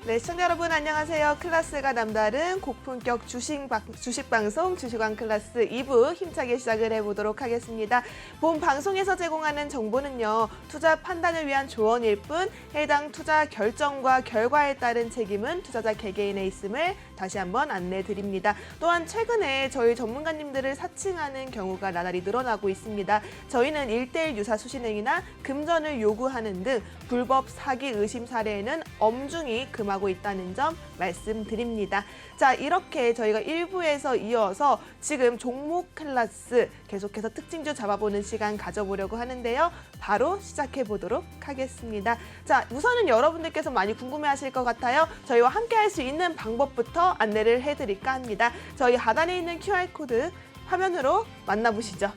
네, 시청자 여러분 안녕하세요. 클래스가 남다른 고품격 주식방송 주식왕 클래스 2부 힘차게 시작을 해보도록 하겠습니다. 본 방송에서 제공하는 정보는요, 투자 판단을 위한 조언일 뿐 해당 투자 결정과 결과에 따른 책임은 투자자 개개인에 있음을 다시 한번 안내드립니다. 또한 최근에 저희 전문가님들을 사칭하는 경우가 나날이 늘어나고 있습니다. 저희는 1:1 유사 수신행위나 금전을 요구하는 등 불법 사기 의심 사례에는 엄중히 금하고 있다는 점 말씀드립니다. 자, 이렇게 저희가 1부에서 이어서 지금 종목 클래스 계속해서 특징주 잡아보는 시간 가져보려고 하는데요. 바로 시작해 보도록 하겠습니다. 자, 우선은 여러분들께서 많이 궁금해하실 것 같아요. 저희와 함께 할 수 있는 방법부터 안내를 해드릴까 합니다. 저희 하단에 있는 QR코드 화면으로 만나보시죠.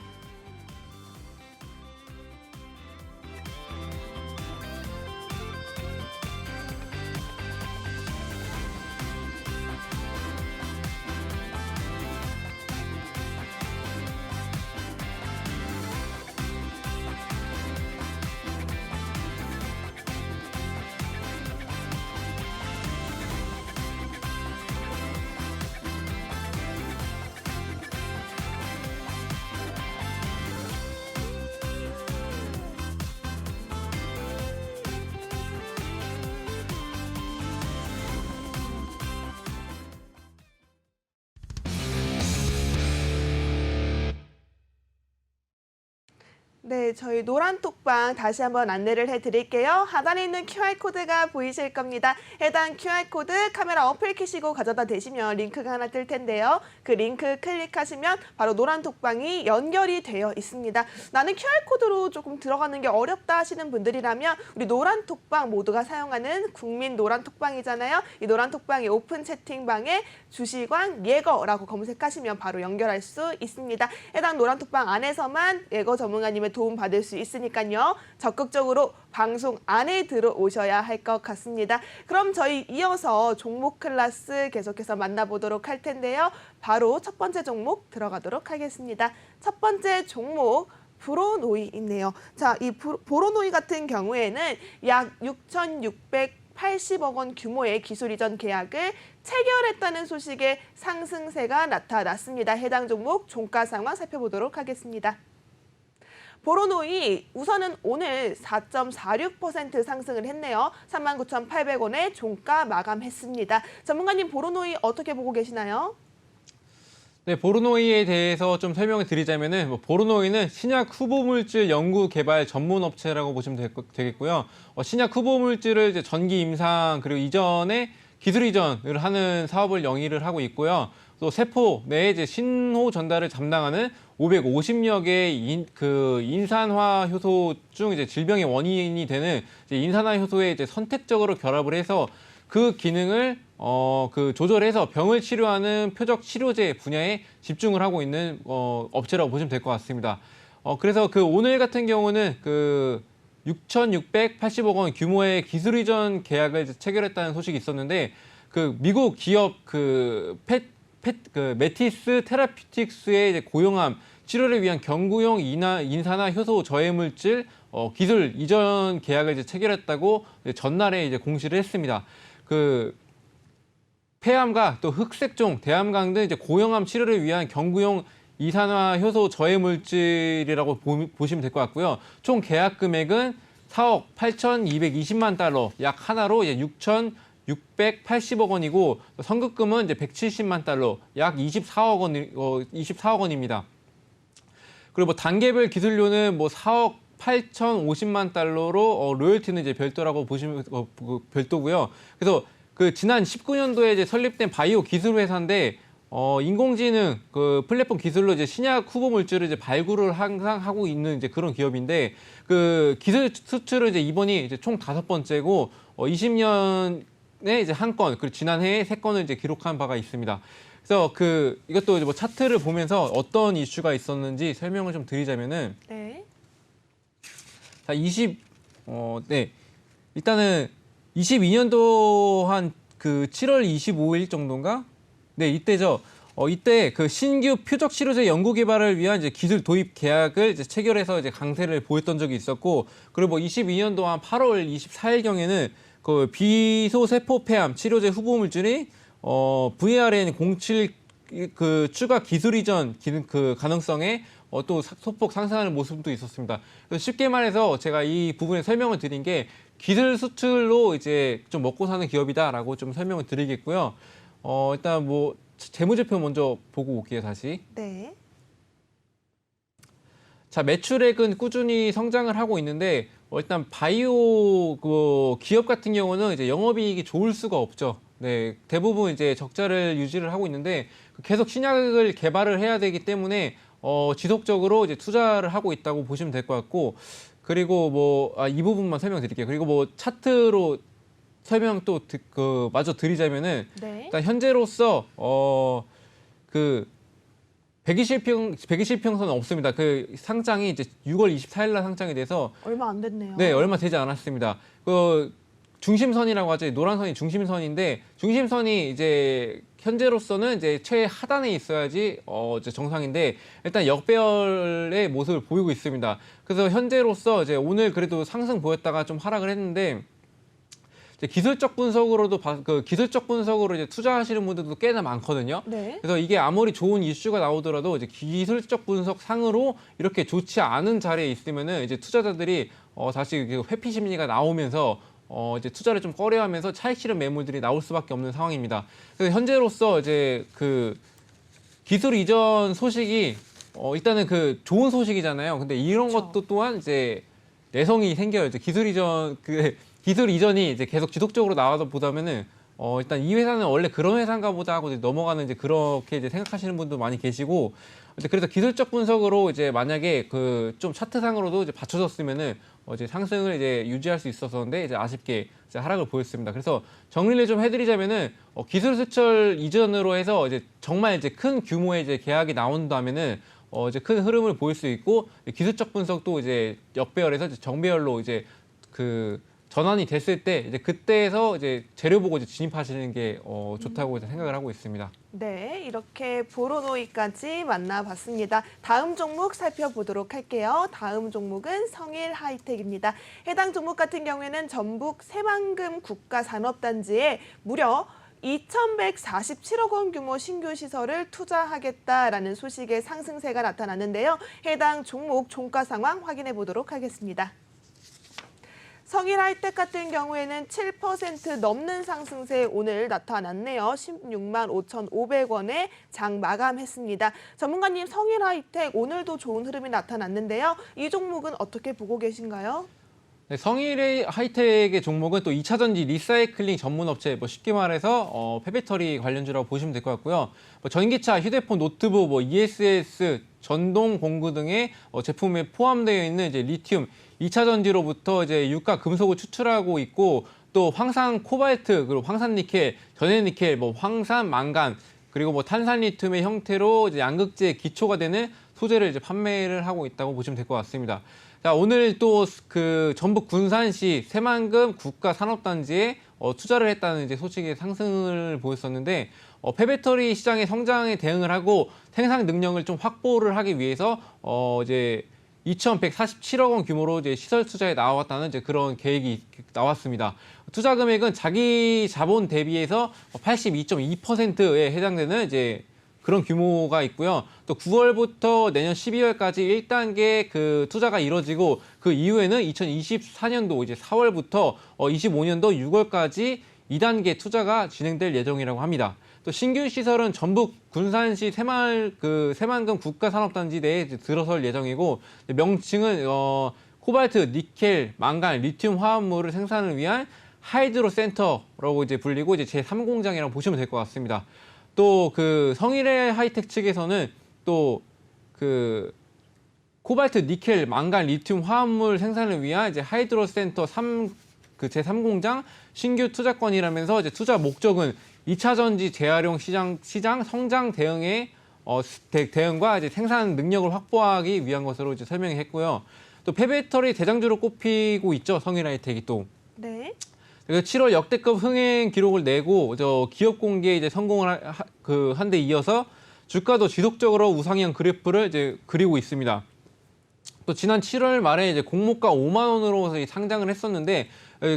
네, 저희 노란톡방 다시 한번 안내를 해드릴게요. 하단에 있는 QR코드가 보이실 겁니다. 해당 QR코드 카메라 어플 키시고 가져다 대시면 링크가 하나 뜰 텐데요. 그 링크 클릭하시면 바로 노란톡방이 연결이 되어 있습니다. 나는 QR코드로 조금 들어가는 게 어렵다 하시는 분들이라면 우리 노란톡방 모두가 사용하는 국민 노란톡방이잖아요. 이 노란톡방의 오픈 채팅방에 주식왕 예거라고 검색하시면 바로 연결할 수 있습니다. 해당 노란톡방 안에서만 예거 전문가님의 도움 받을 수 있으니까요. 적극적으로 방송 안에 들어오셔야 할 것 같습니다. 그럼 저희 이어서 종목 클래스 계속해서 만나보도록 할 텐데요. 바로 첫 번째 종목 들어가도록 하겠습니다. 첫 번째 종목 브로노이있네요. 자, 이 브로노이 같은 경우에는 약 6,680억 원 규모의 기술 이전 계약을 체결했다는 소식에 상승세가 나타났습니다. 해당 종목 종가 상황 살펴보도록 하겠습니다. 보로노이 우선은 오늘 4.46% 상승을 했네요. 39,800원에 종가 마감했습니다. 전문가님, 보로노이 어떻게 보고 계시나요? 네, 보로노이에 대해서 좀 설명을 드리자면은 보로노이는 신약 후보물질 연구 개발 전문 업체라고 보시면 되겠고요. 신약 후보물질을 이제 전기 임상 그리고 이전에 기술 이전을 하는 사업을 영위를 하고 있고요. 또 세포 내에 이제 신호 전달을 담당하는 550여 개의 인산화 효소 중 이제 질병의 원인이 되는 이제 인산화 효소에 이제 선택적으로 결합을 해서 그 기능을 조절해서 병을 치료하는 표적 치료제 분야에 집중을 하고 있는 업체라고 보시면 될 것 같습니다. 그래서 오늘 같은 경우는 6,680억 원 규모의 기술 이전 계약을 체결했다는 소식이 있었는데 미국 기업 메티스 테라퓨틱스의 이제 고용암 치료를 위한 경구용 인산화 효소 저해 물질 기술 이전 계약을 이제 체결했다고 전날에 이제 공시를 했습니다. 폐암과 또 흑색종, 대암강 등 이제 고형암 치료를 위한 경구용 이산화 효소 저해 물질이라고 보시면 될 것 같고요. 총 계약 금액은 4억 8,220만 달러, 약 하나로 6,680억 원이고 선급금은 이제 170만 달러, 약 24억 원입니다. 그리고 단계별 기술료는 4억 8,050만 달러로 로열티는 이제 별도라고 보시면 별도고요. 그래서 지난 19년도에 이제 설립된 바이오 기술 회사인데 인공지능 플랫폼 기술로 이제 신약 후보 물질을 이제 발굴을 항상 하고 있는 이제 그런 기업인데 기술 수출은 이제 이번이 이제 총 5번째고 20년에 이제 1건, 그리고 지난해에 3건을 이제 기록한 바가 있습니다. 그래서 이것도 이제 차트를 보면서 어떤 이슈가 있었는지 설명을 좀 드리자면은 네. 자, 일단은 22년도 한 7월 25일 정도인가? 네, 이때죠. 이때 신규 표적 치료제 연구 개발을 위한 이제 기술 도입 계약을 이제 체결해서 이제 강세를 보였던 적이 있었고, 그리고 22년도 한 8월 24일 경에는 그 비소세포 폐암 치료제 후보 물질이 VRN07 그 추가 기술 이전 그 가능성에 또 소폭 상승하는 모습도 있었습니다. 그래서 쉽게 말해서 제가 이 부분에 설명을 드린 게 기술 수출로 이제 좀 먹고 사는 기업이다라고 좀 설명을 드리겠고요. 일단 뭐 재무제표 먼저 보고 올게요, 다시. 네. 자, 매출액은 꾸준히 성장을 하고 있는데 일단 바이오 그 기업 같은 경우는 이제 영업이익이 좋을 수가 없죠. 네, 대부분 이제 적자를 유지를 하고 있는데 계속 신약을 개발을 해야 되기 때문에 지속적으로 이제 투자를 하고 있다고 보시면 될 것 같고, 그리고 뭐 이 부분만 설명드릴게요. 그리고 뭐 차트로 설명 또 마저 드리자면은 네. 일단 현재로서 그 120평선은 없습니다. 그 상장이 이제 6월 24일 날 상장이 돼서 얼마 안 됐네요. 네, 얼마 되지 않았습니다. 그 중심선이라고 하죠. 노란 선이 중심선인데 중심선이 이제 현재로서는 이제 최하단에 있어야지 이제 정상인데 일단 역배열의 모습을 보이고 있습니다. 그래서 현재로서 이제 오늘 그래도 상승 보였다가 좀 하락을 했는데 이제 기술적 분석으로도 기술적 분석으로 이제 투자하시는 분들도 꽤나 많거든요. 네. 그래서 이게 아무리 좋은 이슈가 나오더라도 이제 기술적 분석 상으로 이렇게 좋지 않은 자리에 있으면은 이제 투자자들이 다시 회피 심리가 나오면서 이제 투자를 좀 꺼려하면서 차익 실현 매물들이 나올 수밖에 없는 상황입니다. 그래서 현재로서 이제 그 기술 이전 소식이 일단은 그 좋은 소식이잖아요. 근데 이런 그렇죠. 것도 또한 이제 내성이 생겨요. 이제 기술 이전이 이제 계속 지속적으로 나와서 보다면은 일단 이 회사는 원래 그런 회사인가 보다 하고 이제 넘어가는 이제 그렇게 이제 생각하시는 분도 많이 계시고, 그래서 기술적 분석으로 이제 만약에 그 좀 차트상으로도 이제 받쳐졌으면은 이제 상승을 이제 유지할 수 있었었는데 이제 아쉽게 이제 하락을 보였습니다. 그래서 정리를 좀 해드리자면은 기술 수출 이전으로 해서 이제 정말 이제 큰 규모의 이제 계약이 나온다면은 이제 큰 흐름을 보일 수 있고, 기술적 분석도 이제 역배열에서 이제 정배열로 이제 그 전환이 됐을 때 이제 그때에서 이제 재료 보고 이제 진입하시는 게 좋다고 이제 생각을 하고 있습니다. 네, 이렇게 보로노이까지 만나봤습니다. 다음 종목 살펴보도록 할게요. 다음 종목은 성일하이텍입니다. 해당 종목 같은 경우에는 전북 새만금 국가산업단지에 무려 2,147억 원 규모 신규 시설을 투자하겠다라는 소식의 상승세가 나타났는데요. 해당 종목 종가 상황 확인해 보도록 하겠습니다. 성일하이텍 같은 경우에는 7% 넘는 상승세 오늘 나타났네요. 16만 5,500원에 장 마감했습니다. 전문가님, 성일하이텍 오늘도 좋은 흐름이 나타났는데요. 이 종목은 어떻게 보고 계신가요? 네, 성일하이텍의 종목은 또 2차 전지 리사이클링 전문 업체, 뭐 쉽게 말해서 폐배터리 관련주라고 보시면 될 것 같고요. 뭐 전기차, 휴대폰, 노트북, 뭐 ESS, 전동 공구 등의 제품에 포함되어 있는 이제 리튬 2차 전지로부터 이제 유가 금속을 추출하고 있고, 또 황산 코발트, 그리고 황산 니켈, 전해 니켈, 뭐 황산 망간, 그리고 뭐 탄산 리튬의 형태로 이제 양극재의 기초가 되는 소재를 이제 판매를 하고 있다고 보시면 될 것 같습니다. 자, 오늘 또 그 전북 군산시 새만금 국가산업단지에 투자를 했다는 이제 소식의 상승을 보였었는데, 폐배터리 시장의 성장에 대응을 하고 생산 능력을 좀 확보를 하기 위해서 이제 2,147억 원 규모로 이제 시설 투자에 나왔다는 이제 그런 계획이 나왔습니다. 투자 금액은 자기 자본 대비해서 82.2%에 해당되는 이제 그런 규모가 있고요. 또 9월부터 내년 12월까지 1단계 그 투자가 이뤄지고, 그 이후에는 2024년도 이제 4월부터 25년도 6월까지 2단계 투자가 진행될 예정이라고 합니다. 또 신규 시설은 전북 군산시 새만금 국가산업단지 내에 들어설 예정이고, 명칭은 코발트, 니켈, 망간, 리튬 화합물을 생산을 위한 하이드로 센터라고 이제 불리고 이제 제3공장이라고 보시면 될 것 같습니다. 또 그 성일하이텍 측에서는 또 그 코발트, 니켈, 망간, 리튬 화합물 생산을 위한 이제 하이드로 센터 제3공장 신규 투자권이라면서 이제 투자 목적은 2차 전지 재활용 시장 성장 대응과 이제 생산 능력을 확보하기 위한 것으로 이제 설명했고요. 또 폐배터리 대장주로 꼽히고 있죠, 성일하이텍이 또. 네. 그래서 7월 역대급 흥행 기록을 내고 기업 공개에 이제 성공을 한 데 이어서 주가도 지속적으로 우상향 그래프를 이제 그리고 있습니다. 또 지난 7월 말에 이제 공모가 5만 원으로 상장을 했었는데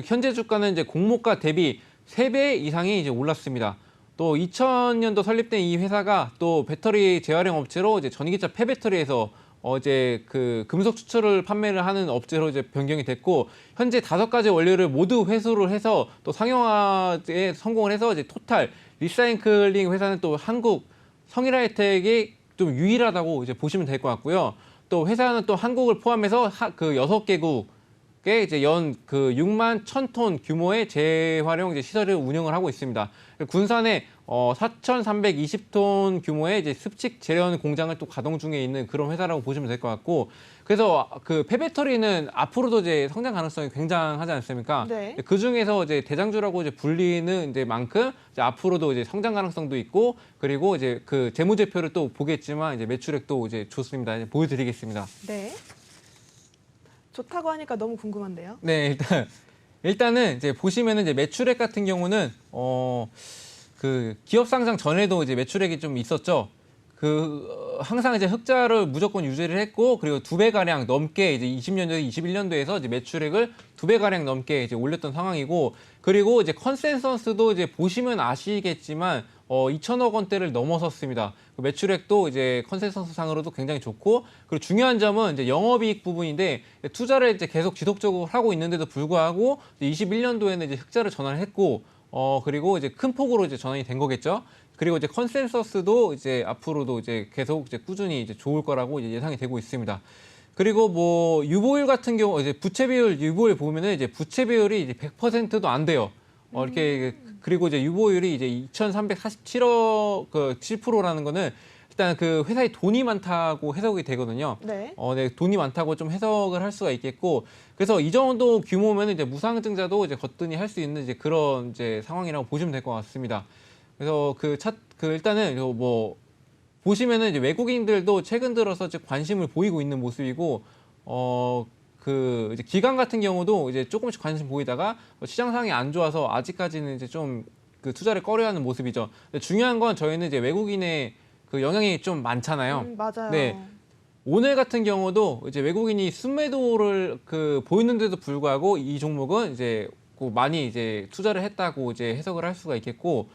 현재 주가는 이제 공모가 대비 3배 이상이 이제 올랐습니다. 또 2000년도 설립된 이 회사가 또 배터리 재활용 업체로 이제 전기차 폐배터리에서 이제 그 금속 추출을 판매를 하는 업체로 이제 변경이 됐고 현재 5가지 원료를 모두 회수를 해서 또 상용화에 성공을 해서 이제 토탈 리사이클링 회사는 또 한국 성일하이텍이 좀 유일하다고 이제 보시면 될 것 같고요. 또 회사는 또 한국을 포함해서 그 6개국에 이제 연 그 6만 1,000톤 규모의 재활용 이제 시설을 운영을 하고 있습니다. 군산에 4,320톤 규모의 이제 습식 재련 공장을 또 가동 중에 있는 그런 회사라고 보시면 될 것 같고, 그래서 그 폐배터리는 앞으로도 이제 성장 가능성이 굉장하지 않습니까? 네. 그 중에서 이제 대장주라고 이제 불리는 이제 만큼 이제 앞으로도 이제 성장 가능성도 있고, 그리고 이제 그 재무제표를 또 보겠지만 이제 매출액도 이제 좋습니다. 이제 보여드리겠습니다. 네. 좋다고 하니까 너무 궁금한데요. 네, 일단은 이제 보시면은 이제 매출액 같은 경우는 그 기업 상장 전에도 이제 매출액이 좀 있었죠. 항상 이제 흑자를 무조건 유지를 했고, 그리고 2배 가량 넘게 이제 20년도, 21년도에서 이제 매출액을 2배 가량 넘게 이제 올렸던 상황이고, 그리고 이제 컨센서스도 이제 보시면 아시겠지만 2천억 원대를 넘어섰습니다. 매출액도 이제 컨센서스 상으로도 굉장히 좋고, 그리고 중요한 점은 이제 영업이익 부분인데 투자를 이제 계속 지속적으로 하고 있는데도 불구하고 21년도에는 이제 흑자를 전환했고, 그리고 이제 큰 폭으로 이제 전환이 된 거겠죠. 그리고 이제 컨센서스도 이제 앞으로도 이제 계속 이제 꾸준히 이제 좋을 거라고 이제 예상이 되고 있습니다. 그리고 뭐 유보율 같은 경우 이제 부채 비율 유보율 보면은 이제 부채 비율이 이제 100%도 안 돼요. 이렇게 그리고 이제 유보율이 이제 2,347억 7%라는 거는 일단 그 회사에 돈이 많다고 해석이 되거든요. 네. 네, 돈이 많다고 좀 해석을 할 수가 있겠고, 그래서 이 정도 규모면 이제 무상증자도 이제 거뜬히 할 수 있는 이제 그런 이제 상황이라고 보시면 될 것 같습니다. 그래서 일단은 뭐 보시면은 이제 외국인들도 최근 들어서 이제 관심을 보이고 있는 모습이고, 그 이제 기관 같은 경우도 이제 조금씩 관심 보이다가 시장 상황이 안 좋아서 아직까지는 이제 좀 그 투자를 꺼려하는 모습이죠. 근데 중요한 건 저희는 이제 외국인의 그 영향이 좀 많잖아요. 맞아요. 네. 오늘 같은 경우도 이제 외국인이 순매도를 보이는데도 불구하고 이 종목은 이제 많이 이제 투자를 했다고 이제 해석을 할 수가 있겠고,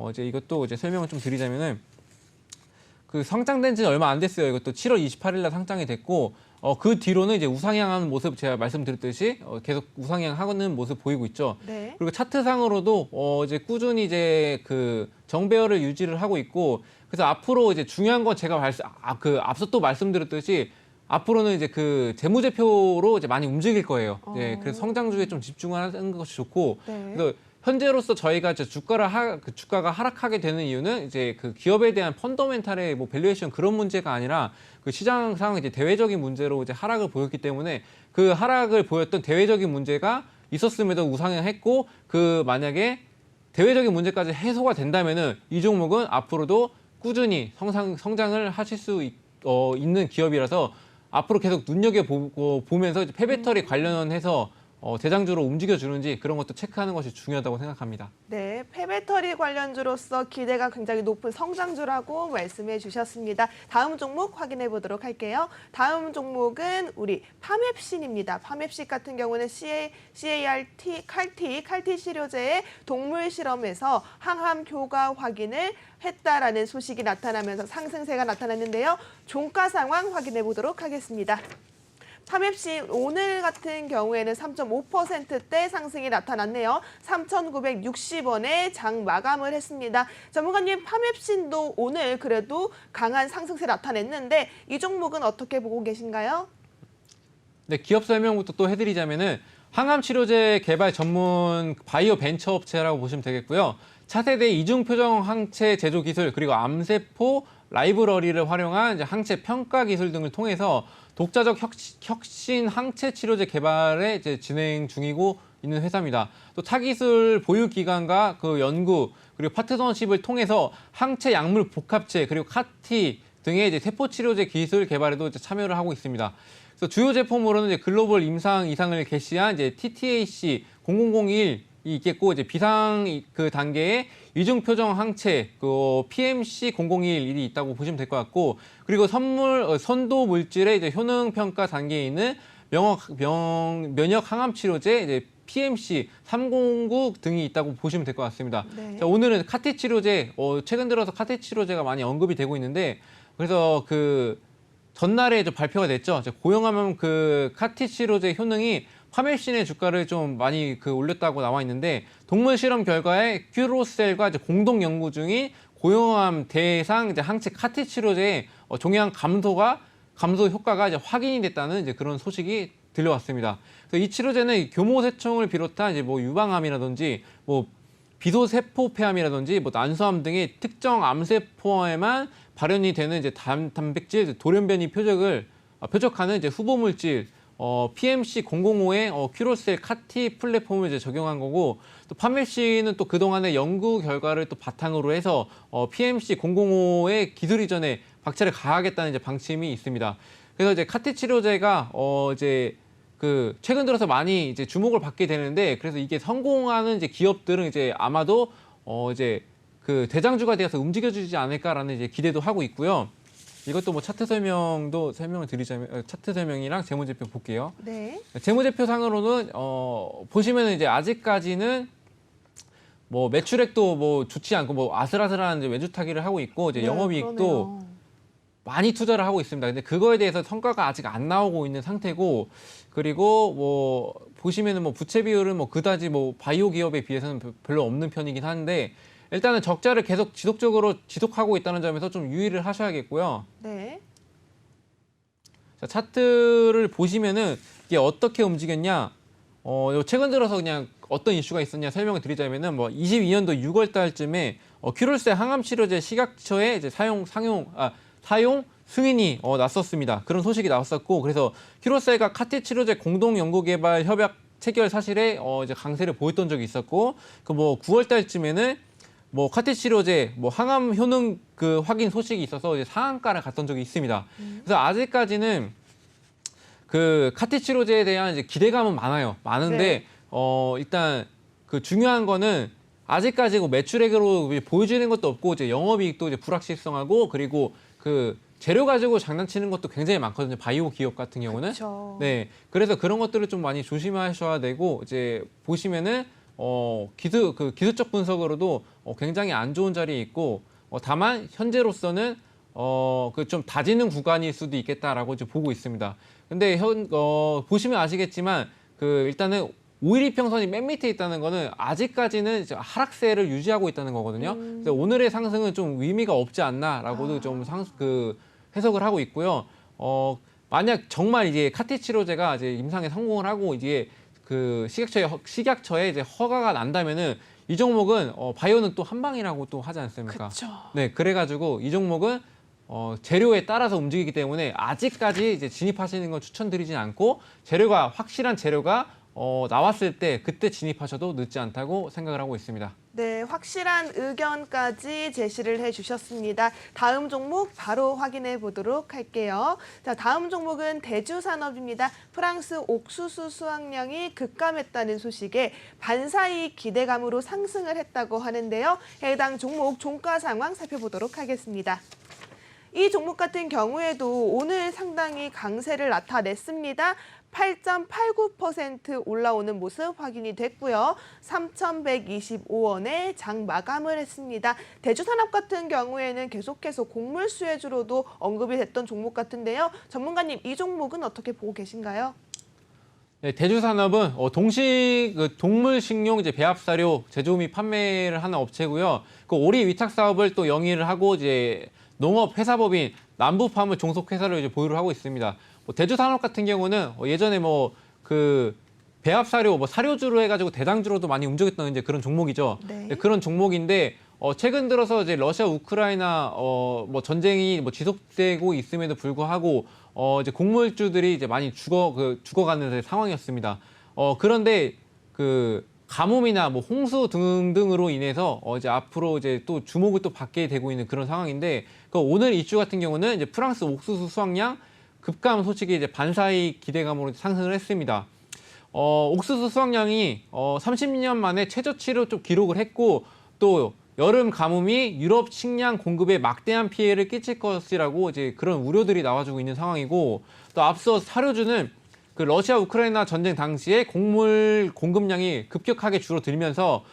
이제 이것도 이제 설명을 좀 드리자면은 그 상장된 지는 얼마 안 됐어요. 이것도 7월 28일 날 상장이 됐고, 그 뒤로는 이제 우상향하는 모습 제가 말씀드렸듯이 계속 우상향하는 모습 보이고 있죠. 네. 그리고 차트상으로도 이제 꾸준히 이제 그 정배열을 유지를 하고 있고, 그래서 앞으로 이제 중요한 건 제가 앞서 또 말씀드렸듯이 앞으로는 이제 그 재무제표로 이제 많이 움직일 거예요. 예, 그래서 성장주에 좀 집중하는 것이 좋고, 네. 그래서 현재로서 저희가 이제 주가가 하락하게 되는 이유는 이제 그 기업에 대한 펀더멘탈의 뭐 밸류에이션 그런 문제가 아니라 그 시장상 이제 대외적인 문제로 이제 하락을 보였기 때문에 그 하락을 보였던 대외적인 문제가 있었음에도 우상향했고, 그 만약에 대외적인 문제까지 해소가 된다면은 이 종목은 앞으로도 꾸준히 성장을 하실 수 있는 기업이라서 앞으로 계속 눈여겨보면서 이제 폐배터리 관련해서 대장주로 움직여주는지 그런 것도 체크하는 것이 중요하다고 생각합니다. 네, 폐배터리 관련주로서 기대가 굉장히 높은 성장주라고 말씀해 주셨습니다. 다음 종목 확인해 보도록 할게요. 다음 종목은 우리 파맵신입니다. 파맵신 같은 경우는 칼티 치료제의 동물 실험에서 항암 효과 확인을 했다라는 소식이 나타나면서 상승세가 나타났는데요. 종가 상황 확인해 보도록 하겠습니다. 파맵신 오늘 같은 경우에는 3.5%대 상승이 나타났네요. 3,960원에 장 마감을 했습니다. 전문가님, 파맵신도 오늘 그래도 강한 상승세 나타냈는데 이 종목은 어떻게 보고 계신가요? 네, 기업 설명부터 또 해드리자면은 항암 치료제 개발 전문 바이오 벤처 업체라고 보시면 되겠고요. 차세대 이중 표정 항체 제조 기술, 그리고 암세포 라이브러리를 활용한 이제 항체 평가 기술 등을 통해서 독자적 혁신 항체 치료제 개발에 이제 진행 중이고 있는 회사입니다. 또 타기술 보유 기관과 그 연구 그리고 파트너십을 통해서 항체 약물 복합체 그리고 카티 등의 이제 세포 치료제 기술 개발에도 이제 참여를 하고 있습니다. 그래서 주요 제품으로는 이제 글로벌 임상 이상을 개시한 이제 TTAC 0001 있겠고 이제 비상 그 단계에 이중 표정 항체 그 PMC 001이 있다고 보시면 될 것 같고 그리고 선도 물질의 이제 효능 평가 단계에 있는 면역 항암 치료제 이제 PMC 309 등이 있다고 보시면 될 것 같습니다. 네. 자, 오늘은 카티 치료제 최근 들어서 카티 치료제가 많이 언급이 되고 있는데 그래서 그 전날에 좀 발표가 됐죠. 고용하면 그 카티 치료제 효능이 파멜신의 주가를 좀 많이 올렸다고 나와 있는데 동물 실험 결과에 큐로셀과 이제 공동 연구 중인 고용암 대상 이제 항체 카티 치료제의 종양 감소 효과가 이제 확인이 됐다는 이제 그런 소식이 들려왔습니다. 그래서 이 치료제는 교모세충을 비롯한 이제 뭐 유방암이라든지 뭐 비소세포폐암이라든지 뭐 난소암 등의 특정 암세포에만 발현이 되는 이제 단백질 돌연변이 표적하는 이제 후보 물질 PMC 005의 큐로셀 카티 플랫폼을 이제 적용한 거고 또 파멜씨는 또 그동안의 연구 결과를 또 바탕으로 해서 PMC 005의 기술 이전에 박차를 가하겠다는 이제 방침이 있습니다. 그래서 이제 카티 치료제가 이제 그 최근 들어서 많이 이제 주목을 받게 되는데 그래서 이게 성공하는 이제 기업들은 이제 아마도 이제 그 대장주가 되어서 움직여주지 않을까라는 이제 기대도 하고 있고요. 이것도 뭐 차트 설명을 드리자면 차트 설명이랑 재무제표 볼게요. 네. 재무제표 상으로는 보시면은 이제 아직까지는 뭐 매출액도 뭐 좋지 않고 뭐 아슬아슬한 이제 외주 타기를 하고 있고 이제 네, 영업이익도 그러네요. 많이 투자를 하고 있습니다. 근데 그거에 대해서 성과가 아직 안 나오고 있는 상태고 그리고 뭐 보시면은 뭐 부채 비율은 뭐 그다지 뭐 바이오 기업에 비해서는 별로 없는 편이긴 한데 일단은 적자를 계속 지속하고 있다는 점에서 좀 유의를 하셔야겠고요. 네. 자, 차트를 보시면은 이게 어떻게 움직였냐? 최근 들어서 그냥 어떤 이슈가 있었냐 설명을 드리자면은 뭐 22년도 6월 달쯤에 큐럴세 항암 치료제 식약처에 이제 사용 승인이 났었습니다. 그런 소식이 나왔었고 그래서 큐럴세가 카티 치료제 공동 연구 개발 협약 체결 사실에 이제 강세를 보였던 적이 있었고 그 뭐 9월 달쯤에는 뭐 카티 치료제 뭐 항암 효능 그 확인 소식이 있어서 이제 상한가를 갔던 적이 있습니다. 그래서 아직까지는 그 카티 치료제에 대한 이제 기대감은 많은데 네. 일단 그 중요한 거는 아직까지 그 매출액으로 보여지는 것도 없고 이제 영업이익도 이제 불확실성하고 그리고 그 재료 가지고 장난치는 것도 굉장히 많거든요. 바이오 기업 같은 경우는. 그쵸. 네. 그래서 그런 것들을 좀 많이 조심하셔야 되고 이제 보시면은 기술적 분석으로도 굉장히 안 좋은 자리에 있고 다만 현재로서는 그 좀 다지는 구간일 수도 있겠다라고 이제 보고 있습니다. 근데 보시면 아시겠지만 그 일단은 5일 이평선이 맨 밑에 있다는 거는 아직까지는 이제 하락세를 유지하고 있다는 거거든요. 그래서 오늘의 상승은 좀 의미가 없지 않나라고도 좀 해석을 하고 있고요. 만약 정말 이제 카티 치료제가 이제 임상에 성공을 하고 이제 그 식약처에 이제 허가가 난다면은 이 종목은 바이오는 또 한 방이라고 또 하지 않습니까? 그쵸. 네, 그래가지고 이 종목은 재료에 따라서 움직이기 때문에 아직까지 이제 진입하시는 건 추천드리진 않고 확실한 재료가 나왔을 때 그때 진입하셔도 늦지 않다고 생각을 하고 있습니다. 네, 확실한 의견까지 제시를 해주셨습니다. 다음 종목 바로 확인해 보도록 할게요. 자, 다음 종목은 대주산업입니다. 프랑스 옥수수 수확량이 급감했다는 소식에 반사이익 기대감으로 상승을 했다고 하는데요. 해당 종목 종가 상황 살펴보도록 하겠습니다. 이 종목 같은 경우에도 오늘 상당히 강세를 나타냈습니다. 8.89% 올라오는 모습 확인이 됐고요. 3,125원에 장 마감을 했습니다. 대주산업 같은 경우에는 계속해서 곡물 수혜주로도 언급이 됐던 종목 같은데요. 전문가님, 이 종목은 어떻게 보고 계신가요? 네, 대주산업은 동물 식용 이제 배합사료 제조 및 판매를 하는 업체고요. 그 오리 위탁 사업을 또 영위를 하고 이제 농업회사법인 남부팜을 종속회사로 이제 보유를 하고 있습니다. 대주산업 같은 경우는 예전에 그 배합사료, 사료주로 해가지고 대장주로도 많이 움직였던 이제 그런 종목이죠. 네. 그런 종목인데 최근 들어서 이제 러시아 우크라이나 전쟁이 지속되고 있음에도 불구하고 이제 곡물주들이 이제 많이 죽어가는 상황이었습니다. 그런데 그 가뭄이나 홍수 등등으로 인해서 이제 앞으로 이제 또 주목을 또 받게 되고 있는 그런 상황인데 오늘 이슈 같은 경우는 이제 프랑스 옥수수 수확량 급감 소식이 이제 반사이익 기대감으로 상승을 했습니다. 옥수수 수확량이 30년 만에 최저치로 좀 기록을 했고 또 여름 가뭄이 유럽 식량 공급에 막대한 피해를 끼칠 것이라고 이제 그런 우려들이 나와주고 있는 상황이고 또 앞서 사료주는 그 러시아 우크라이나 전쟁 당시에 곡물 공급량이 급격하게 줄어들면서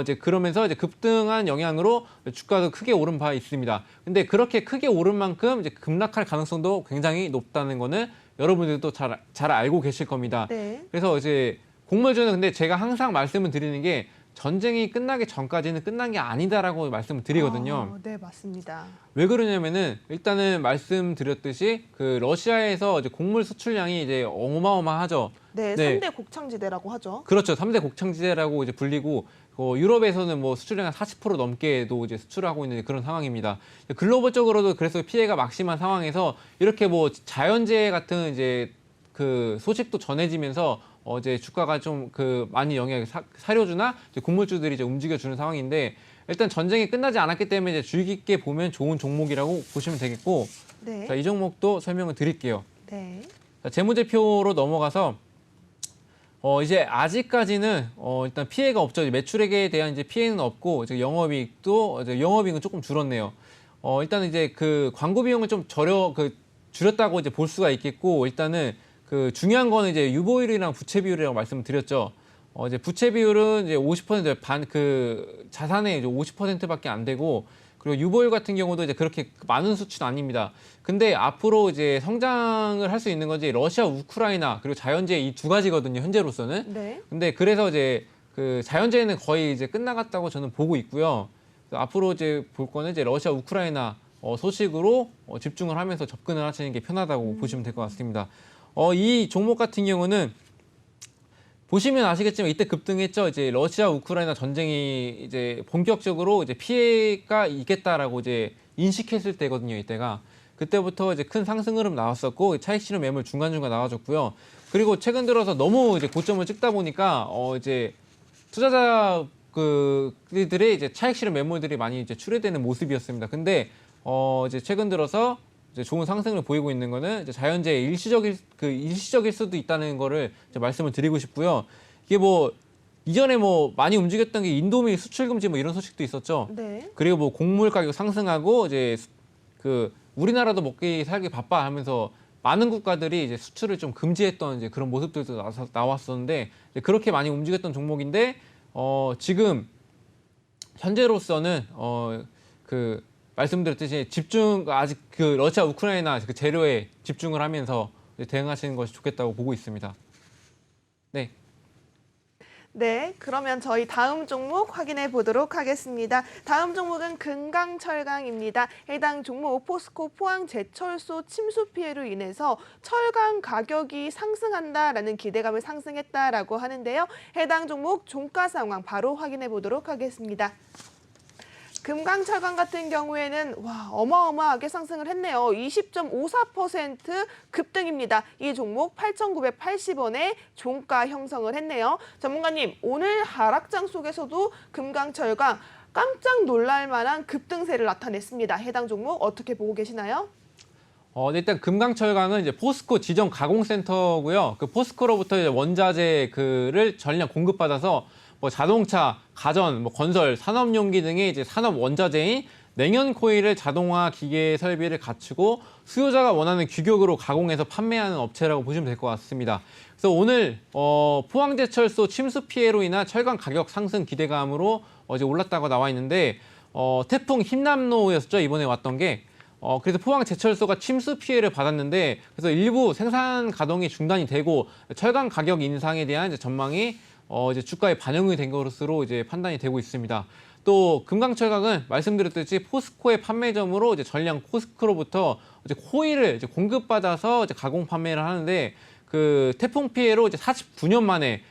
이제 그러면서 이제 급등한 영향으로 주가도 크게 오른 바 있습니다. 근데 그렇게 크게 오른 만큼 이제 급락할 가능성도 굉장히 높다는 거는 여러분들도 잘 알고 계실 겁니다. 네. 그래서 이제 곡물주는 근데 제가 항상 말씀을 드리는 게 전쟁이 끝나기 전까지는 끝난 게 아니다라고 말씀을 드리거든요. 네, 맞습니다. 왜 그러냐면은 일단은 말씀드렸듯이 그 러시아에서 이제 곡물 수출량이 이제 어마어마하죠. 네, 네. 3대 곡창지대라고 하죠. 그렇죠. 3대 곡창지대라고 이제 불리고 유럽에서는 뭐 수출량 한 40% 넘게도 이제 수출하고 있는 그런 상황입니다. 글로벌적으로도 그래서 피해가 막심한 상황에서 이렇게 뭐 자연재해 같은 이제 그 소식도 전해지면서 이제 주가가 좀 그 많이 영향이 사료주나 이제 곡물주들이 이제 움직여주는 상황인데 일단 전쟁이 끝나지 않았기 때문에 이제 주의 깊게 보면 좋은 종목이라고 보시면 되겠고 네. 자, 이 종목도 설명을 드릴게요. 네. 자, 재무제표로 넘어가서 이제 아직까지는 일단 피해가 없죠. 매출액에 대한 이제 피해는 없고 이제 영업이익도 이제 영업이익은 조금 줄었네요. 일단 이제 그 광고 비용을 좀 줄였다고 이제 볼 수가 있겠고 일단은 그 중요한 거는 이제 유보율이랑 부채 비율이라고 말씀드렸죠. 이제 부채 비율은 이제 50% 그 자산의 이제 50%밖에 안 되고 그리고 유보율 같은 경우도 이제 그렇게 많은 수치는 아닙니다. 근데 앞으로 이제 성장을 할 수 있는 건지 러시아, 우크라이나 그리고 자연재해 이 두 가지거든요. 현재로서는. 네. 근데 그래서 이제 그 자연재해는 거의 이제 끝나갔다고 저는 보고 있고요. 앞으로 이제 볼 거는 이제 러시아, 우크라이나 소식으로 집중을 하면서 접근을 하시는 게 편하다고 보시면 될 것 같습니다. 이 종목 같은 경우는 보시면 아시겠지만 이때 급등했죠. 이제 러시아 우크라이나 전쟁이 이제 본격적으로 이제 피해가 있겠다라고 이제 인식했을 때거든요. 이때가 그때부터 이제 큰 상승 흐름 나왔었고 차익 실현 매물 중간중간 나와줬고요. 그리고 최근 들어서 너무 이제 고점을 찍다 보니까 이제 투자자 그들의 이제 차익 실현 매물들이 많이 이제 출회되는 모습이었습니다. 근데 이제 최근 들어서 이제 좋은 상승을 보이고 있는 거는 이제 자연재해 일시적일 수도 있다는 거를 이제 말씀을 드리고 싶고요. 이게 뭐 이전에 뭐 많이 움직였던 게 인도밀 수출 금지 뭐 이런 소식도 있었죠. 네. 그리고 뭐 곡물 가격 상승하고 이제 그 우리나라도 먹기 살기 바빠 하면서 많은 국가들이 이제 수출을 좀 금지했던 이제 그런 모습들도 나왔었는데 이제 그렇게 많이 움직였던 종목인데 지금 현재로서는 그 말씀드렸듯이 아직 그 러시아 우크라이나 그 재료에 집중을 하면서 대응하시는 것이 좋겠다고 보고 있습니다. 네. 네, 그러면 저희 다음 종목 확인해 보도록 하겠습니다. 다음 종목은 금강철강입니다. 해당 종목 포스코 포항제철소 침수 피해로 인해서 철강 가격이 상승한다라는 기대감을 상승했다라고 하는데요. 해당 종목 종가 상황 바로 확인해 보도록 하겠습니다. 금강철강 같은 경우에는 어마어마하게 상승을 했네요. 20.54% 급등입니다. 이 종목 8,980원에 종가 형성을 했네요. 전문가님, 오늘 하락장 속에서도 금강철강 깜짝 놀랄 만한 급등세를 나타냈습니다. 해당 종목 어떻게 보고 계시나요? 일단 금강철강은 이제 포스코 지정 가공센터고요. 그 포스코로부터 이제 원자재 그를 전량 공급받아서 뭐 자동차, 가전, 뭐 건설, 산업용기 등의 이제 산업 원자재인 냉연 코일을 자동화 기계 설비를 갖추고 수요자가 원하는 규격으로 가공해서 판매하는 업체라고 보시면 될 것 같습니다. 그래서 오늘 포항제철소 침수 피해로 인한 철강 가격 상승 기대감으로 어제 올랐다고 나와 있는데 태풍 흰남노였었죠. 이번에 왔던 게. 그래서 포항제철소가 침수 피해를 받았는데 그래서 일부 생산 가동이 중단이 되고 철강 가격 인상에 대한 이제 전망이 이제 주가에 반영이 된 것으로 이제 판단이 되고 있습니다. 또 금강철강은 말씀드렸듯이 포스코의 판매점으로 이제 전량 포스코로부터 이제 코일을 이제 공급받아서 이제 가공 판매를 하는데 그 태풍 피해로 이제 49년 만에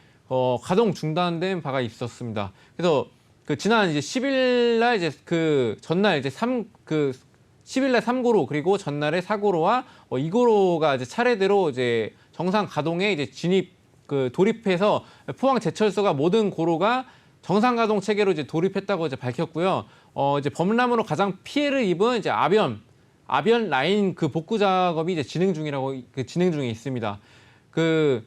가동 중단된 바가 있었습니다. 그래서 그 지난 이제 10일 날 이제 그 전날 이제 10일 날 3고로 그리고 전날에 4고로와 2고로가 이제 차례대로 이제 정상 가동에 이제 돌입해서 포항 제철소가 모든 고로가 정상 가동 체계로 이제 돌입했다고 이제 밝혔고요. 이제 범람으로 가장 피해를 입은 이제 아변 라인 그 복구 작업이 이제 진행 중에 있습니다. 그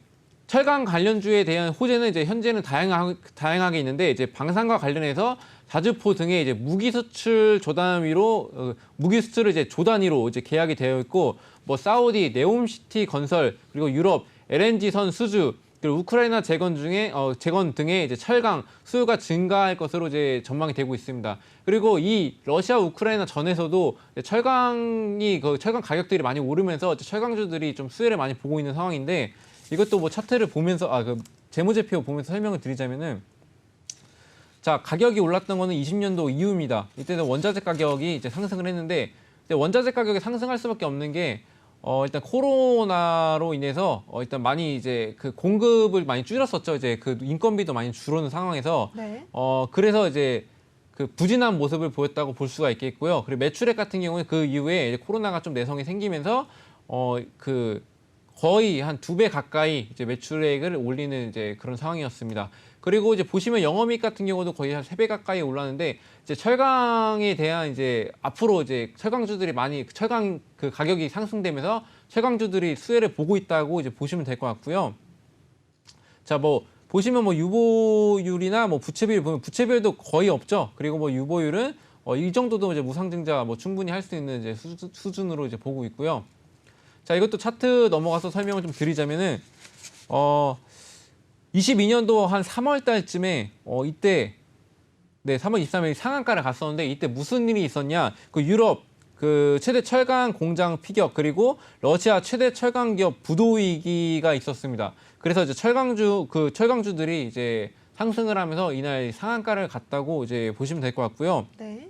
철강 관련주에 대한 호재는 이제 현재는 다양하게 있는데 이제 방산과 관련해서 자주포 등의 이제 무기 수출 조단위로 무기 수출을 이제 조단위로 이제 계약이 되어 있고 뭐 사우디, 네옴시티 건설 그리고 유럽 LNG선 수주 그리고 우크라이나 재건 등의 이제 철강 수요가 증가할 것으로 이제 전망이 되고 있습니다. 그리고 이 러시아 우크라이나 전에서도 철강 가격들이 많이 오르면서 철강주들이 좀 수혜를 많이 보고 있는 상황인데 이것도 뭐 차트를 보면서 그 재무제표 보면서 설명을 드리자면은 자 가격이 올랐던 거는 20년도 이후입니다. 이때는 원자재 가격이 이제 상승을 했는데 원자재 가격이 상승할 수밖에 없는 게 일단 코로나로 인해서 일단 많이 이제 그 공급을 많이 줄였었죠. 이제 그 인건비도 많이 줄어든 상황에서 네. 그래서 이제 그 부진한 모습을 보였다고 볼 수가 있겠고요. 그리고 매출액 같은 경우는 그 이후에 이제 코로나가 좀 내성이 생기면서 그 거의 한 2배 가까이 이제 매출액을 올리는 이제 그런 상황이었습니다. 그리고 이제 보시면 영업이익 같은 경우도 거의 한 3배 가까이 올랐는데 이제 철강에 대한 이제 앞으로 이제 철강주들이 많이 철강 그 가격이 상승되면서 철강주들이 수혜를 보고 있다고 이제 보시면 될 것 같고요. 자, 뭐 보시면 뭐 유보율이나 뭐 부채비율 보면 부채비율도 거의 없죠. 그리고 뭐 유보율은 이 정도도 이제 무상증자 뭐 충분히 할 수 있는 이제 수준으로 이제 보고 있고요. 자, 이것도 차트 넘어가서 설명을 좀 드리자면은 22년도 한 3월 달쯤에 이때 3월 23일 상한가를 갔었는데 이때 무슨 일이 있었냐? 그 유럽 그 최대 철강 공장 피격 그리고 러시아 최대 철강 기업 부도 위기가 있었습니다. 그래서 이제 철강주들이 이제 상승을 하면서 이날 상한가를 갔다고 이제 보시면 될 것 같고요. 네.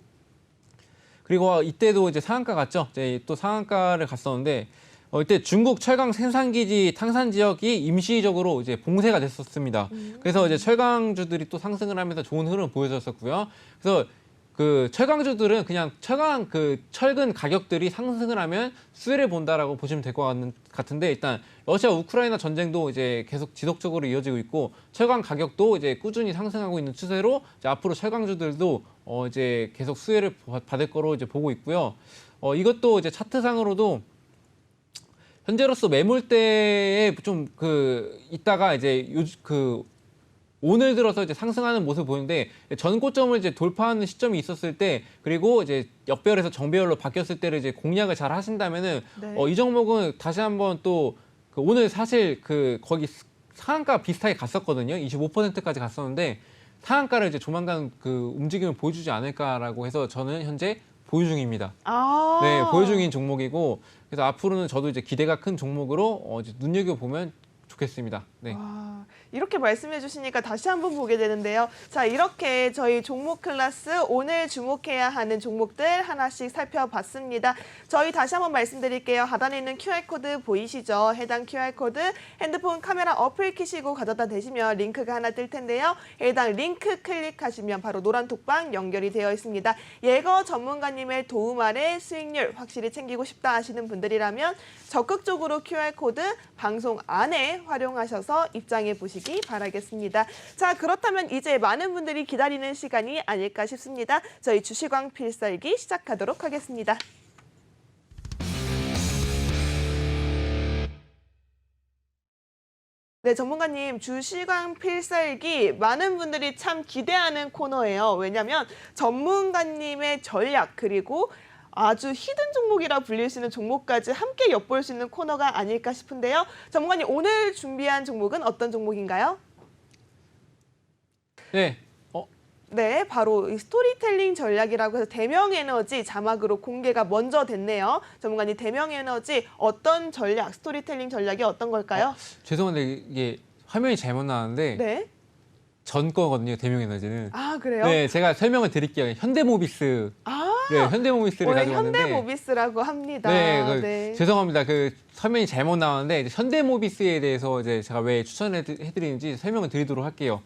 그리고 이때도 이제 상한가 갔죠. 이제 또 상한가를 갔었는데 이때 중국 철강 생산기지 탕산 지역이 임시적으로 이제 봉쇄가 됐었습니다. 그래서 이제 철강주들이 또 상승을 하면서 좋은 흐름을 보여줬었고요. 그래서 그 철강주들은 그냥 철근 가격들이 상승을 하면 수혜를 본다라고 보시면 될 것 같은데 일단 러시아 우크라이나 전쟁도 이제 계속 지속적으로 이어지고 있고 철강 가격도 이제 꾸준히 상승하고 있는 추세로 이제 앞으로 철강주들도 이제 계속 수혜를 받을 거로 이제 보고 있고요. 이것도 이제 차트상으로도 현재로서 매물대에 좀 있다가 이제 오늘 들어서 이제 상승하는 모습을 보이는데 전고점을 이제 돌파하는 시점이 있었을 때 그리고 이제 역배열에서 정배열로 바뀌었을 때를 이제 공략을 잘 하신다면은 네. 이 종목은 다시 한번 또 오늘 사실 거기 상한가 비슷하게 갔었거든요. 25%까지 갔었는데 상한가를 이제 조만간 움직임을 보여주지 않을까라고 해서 저는 현재 보유 중입니다. 네, 보유 중인 종목이고 그래서 앞으로는 저도 이제 기대가 큰 종목으로 이제 눈여겨보면 좋겠습니다. 네. 와, 이렇게 말씀해 주시니까 다시 한번 보게 되는데요. 자, 이렇게 저희 종목 클래스 오늘 주목해야 하는 종목들 하나씩 살펴봤습니다. 저희 다시 한번 말씀드릴게요. 하단에 있는 QR코드 보이시죠? 해당 QR코드 핸드폰 카메라 어플 키시고 가져다 대시면 링크가 하나 뜰 텐데요. 해당 링크 클릭하시면 바로 노란 톡방 연결이 되어 있습니다. 예거 전문가님의 도움 아래 수익률 확실히 챙기고 싶다 하시는 분들이라면 적극적으로 QR코드 방송 안에 활용하셔서 입장해 보시기 바라겠습니다. 자, 그렇다면 이제 많은 분들이 기다리는 시간이 아닐까 싶습니다. 저희 주시광 필살기 시작하도록 하겠습니다. 네, 전문가님, 주시광 필살기 많은 분들이 참 기대하는 코너예요. 왜냐하면 전문가님의 전략 그리고 아주 히든 종목이라 불릴 수 있는 종목까지 함께 엿볼 수 있는 코너가 아닐까 싶은데요. 전문가님, 오늘 준비한 종목은 어떤 종목인가요? 네. 네, 바로 이 스토리텔링 전략이라고 해서 대명에너지 자막으로 공개가 먼저 됐네요. 전문가님, 대명에너지 어떤 전략, 스토리텔링 전략이 어떤 걸까요? 죄송한데 이게 화면이 잘못 나왔는데 네. 전 거거든요. 대명에너지는. 아, 그래요? 네, 제가 설명을 드릴게요. 현대모비스. 네, 현대모비스를 오늘 가져왔는데. 현대모비스라고 합니다. 네, 네. 죄송합니다. 화면이 잘못 나왔는데 이제 현대모비스에 대해서 이제 제가 왜 추천해드리는지 설명을 드리도록 할게요.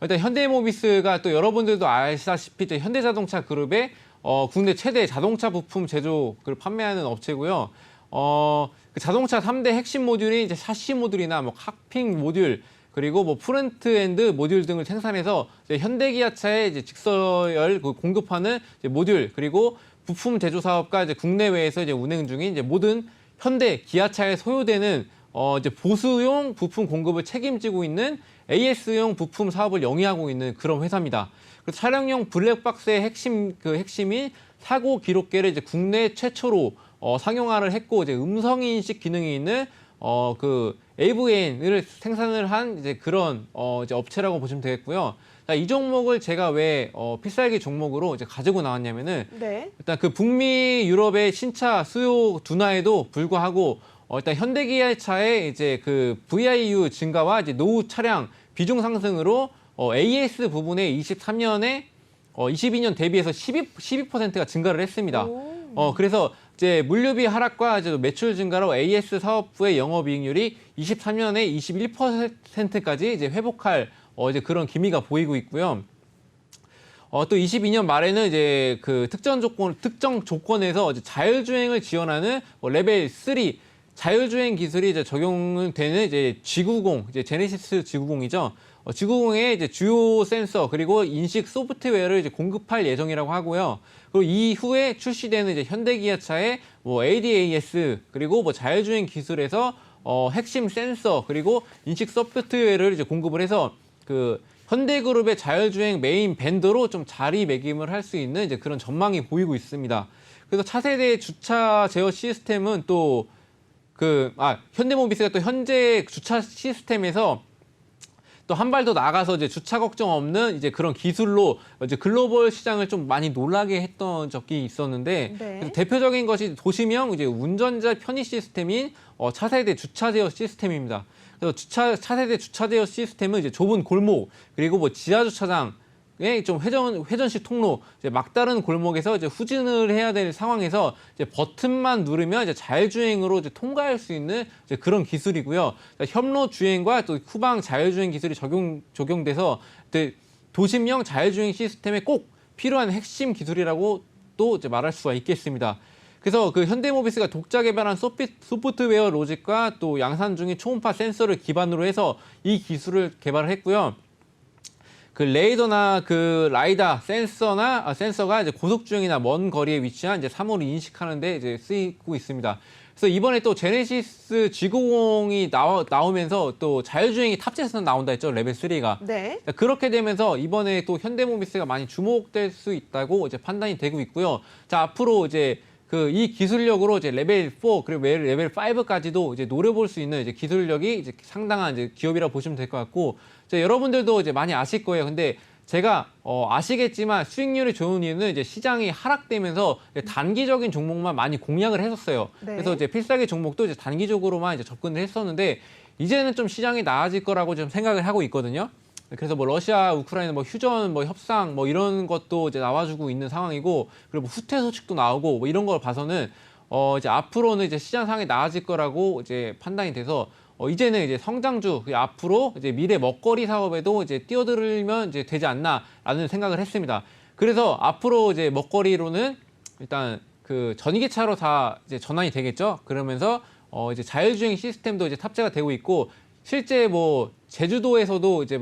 일단 현대모비스가 또 여러분들도 아시다시피 현대자동차 그룹의 국내 최대 자동차 부품 제조를 판매하는 업체고요. 그 자동차 3대 핵심 모듈인 이제 샤시 모듈이나 뭐 칵핑 모듈 그리고 뭐 프론트엔드 모듈 등을 생산해서 이제 현대기아차에 이제 직서열 공급하는 이제 모듈 그리고 부품 제조 사업과 이제 국내외에서 이제 운행 중인 이제 모든 현대 기아차에 소요되는 이제 보수용 부품 공급을 책임지고 있는 AS용 부품 사업을 영위하고 있는 그런 회사입니다. 그래서 차량용 블랙박스의 핵심인 사고 기록계를 이제 국내 최초로 상용화를 했고, 이제 음성 인식 기능이 있는 그 AVN을 생산을 한 이제 그런 이제 업체라고 보시면 되겠고요. 자, 이 종목을 제가 왜 필살기 종목으로 이제 가지고 나왔냐면은, 네. 일단 그 북미 유럽의 신차 수요 둔화에도 불구하고 일단 현대기아차의 이제 그 VIU 증가와 이제 노후 차량 비중 상승으로 AS 부분에 23년에 22년 대비해서 12%가 증가를 했습니다. 그래서 이제 물류비 하락과 이제 매출 증가로 AS 사업부의 영업이익률이 23년에 21%까지 이제 회복할 이제 그런 기미가 보이고 있고요. 또 22년 말에는 이제 그 특정 조건에서 이제 자율주행을 지원하는 레벨 3 자율주행 기술이 이제 적용되는 이제 G90, 이제 제네시스 G90이죠. G90의 이제 주요 센서 그리고 인식 소프트웨어를 이제 공급할 예정이라고 하고요. 그리고 이후에 출시되는 이제 현대기아차의 ADAS 그리고 자율주행 기술에서 핵심 센서 그리고 인식 소프트웨어를 이제 공급을 해서 그 현대그룹의 자율주행 메인 벤더로 좀 자리매김을 할 수 있는 이제 그런 전망이 보이고 있습니다. 그래서 차세대 주차 제어 시스템은 또 현대모비스가 또 현재 주차 시스템에서 또 한 발 더 나가서 이제 주차 걱정 없는 이제 그런 기술로 이제 글로벌 시장을 좀 많이 놀라게 했던 적이 있었는데, 네. 그래서 대표적인 것이 도시명 이제 운전자 편의 시스템인 차세대 주차 제어 시스템입니다. 그래서 차세대 주차 제어 시스템은 이제 좁은 골목 그리고 지하 주차장 좀 회전식 통로, 이제 막다른 골목에서 이제 후진을 해야 될 상황에서 이제 버튼만 누르면 이제 자율주행으로 이제 통과할 수 있는 이제 그런 기술이고요. 협로 주행과 또 후방 자율주행 기술이 적용돼서 도심형 자율주행 시스템에 꼭 필요한 핵심 기술이라고 또 이제 말할 수가 있겠습니다. 그래서 그 현대모비스가 독자 개발한 소프트웨어 로직과 또 양산 중인 초음파 센서를 기반으로 해서 이 기술을 개발을 했고요. 그 레이더나 그 라이다 센서가 이제 고속주행이나 먼 거리에 위치한 이제 사물을 인식하는데 이제 쓰이고 있습니다. 그래서 이번에 또 제네시스 G90이 나오면서 또 자율주행이 탑재해서 나온다 했죠, 레벨 3가. 네. 그렇게 되면서 이번에 또 현대모비스가 많이 주목될 수 있다고 이제 판단이 되고 있고요. 자, 앞으로 이제 이 기술력으로 이제 레벨 4 그리고 레벨 5까지도 이제 노려볼 수 있는 이제 기술력이 이제 상당한 이제 기업이라고 보시면 될 것 같고, 여러분들도 이제 많이 아실 거예요. 근데 제가 아시겠지만 수익률이 좋은 이유는 이제 시장이 하락되면서 단기적인 종목만 많이 공략을 했었어요. 네. 그래서 이제 필살기 종목도 이제 단기적으로만 이제 접근을 했었는데, 이제는 좀 시장이 나아질 거라고 좀 생각을 하고 있거든요. 그래서 러시아, 우크라이나 휴전 협상 이런 것도 이제 나와주고 있는 상황이고, 그리고 후퇴 소식도 나오고 이런 걸 봐서는 이제 앞으로는 이제 시장 상황이 나아질 거라고 이제 판단이 돼서 이제는 이제 성장주 앞으로 이제 미래 먹거리 사업에도 이제 뛰어들면 이제 되지 않나라는 생각을 했습니다. 그래서 앞으로 이제 먹거리로는 일단 그 전기차로 다 이제 전환이 되겠죠. 그러면서 이제 자율주행 시스템도 이제 탑재가 되고 있고, 실제 제주도에서도 이제